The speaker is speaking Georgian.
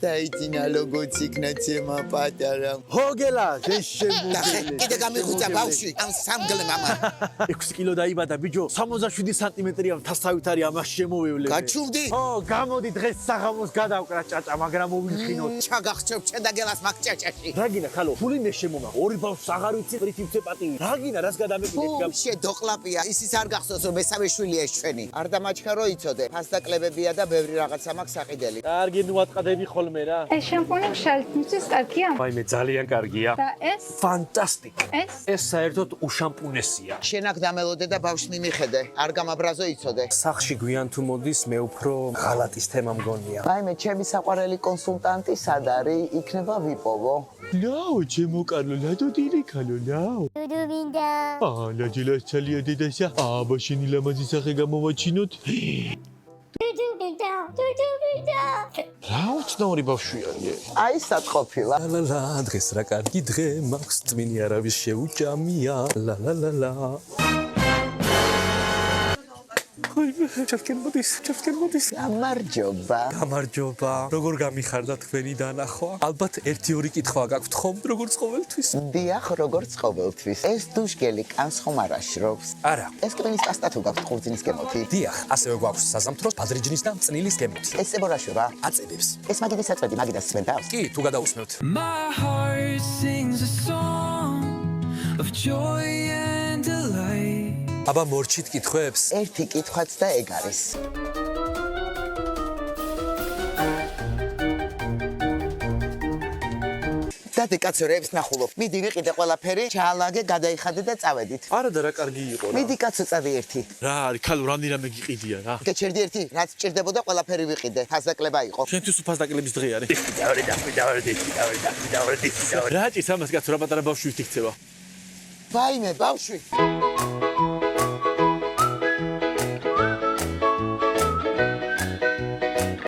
დაიძინა როგორც იქნა ცემა პატარა. ჰოგელა, შეშემოგელი. კიდე გამიხუცა ბავშვი, ამ სამგლე მამა. 6 კილო დაიბადა ბიჭო, 67 სანტიმეტრია მთასავით არის ამას შემოვევლე. გაჩუვდი? ო, გამოდი დღეს საღამოს გადავკრა ჭაჭა, მაგრამ მოვიხინოთ. ჩაგახჩევ ჩედაგელას მაგ ჭაჭაში. რაგინა ხალო, ფულინე შემომა. ორი ბავშვს აღარ ვიცი, პრიტივცე პატივი. რაგინა, რას გადამეკიდეთ? შედოყლაპია, ისიც არ გახსოვს რომ მესამე შვილია ეს ჩვენი. არ დამაჩქა რო იცოდე. ფასდაკლებებია და ბევრი რაღაცა მაქვს საყიდელი. კარგი ნუატყდები ხოლმე რა. ეს შემპუნი მშალთმისთვის კარგია? ვაიმე, ძალიან კარგია. და ეს? ფანტასტიკ. ეს? ეს საერთოდ უშამპუნესია. შენ აქ დამელოდე და ბავშვს მიმიხედე. არ გამაბრაზო იცოდე. სახში გვიან თუ მოდის, მე უფრო ღალატის თემა მგონია. ვაიმე, ჩემი საყვარელი კონსულტანტი სად არის? იქნება ვიპოვო. ნაო, ჩემო კარლო, ლადო დილიქალო, ნაო. დუდუ მინდა. ლაჯილას ცალია დედაშა. მაშინი ლამაზი სახე გამოვაჩინოთ. დუდუ მინდა. დუდუ მინდა. რა უცნაური ბავშვია. აი სად ყოფილა? ლა, დღეს რა კარგი დღე მაქვს, წმინი არავის შეუჭამია. ლა. ჩავკენ მოდის. გამარჯობა. როგორ გამიხარდა თქვენი დანახვა? ალბათ 1-2 კითხვა გაქვთ ხომ, როგორც ყოველთვის? დიახ, როგორც ყოველთვის. ეს დუშგელი კანს ხომ არ აშრობს? არა. ეს კბინის პასტა თუ გაქვთ ყურძნის გემოთი? დიახ, ასევე გვაქვს საზამთროს ბადრიჯნის და წნილის გემოთი. ეს წებორაშობა? აწებებს. ეს მაგიდის საწვედი, მაგიდას სვენდავს? კი, თუ გადაусმევთ. My heart sings a song of joy and delight. აბა მორჩით კითხვებს? ერთი კითხვაც და ეგ არის. დადე კაცოებს ნახულობ. მიდი ვიყიდე ყველაფერი, ჩაალაგე, გადაიხადე და წავედით. არა და რა კარგი იყო რა. მიდი კაცო წავი ერთი. რა არის, ქალო, რამე გიყიდია რა. გეჩერდი ერთი, რაც ჭირდებოდა ყველაფერი ვიყიდე. ფასდაკლება იყო. შენთვის უფასდაკლების დღე არის. დავარდი. რა ჭირს ამას კაცო, რა პატარა ბავშვი ვთიქცევა. ვაიმე, ბავშვი.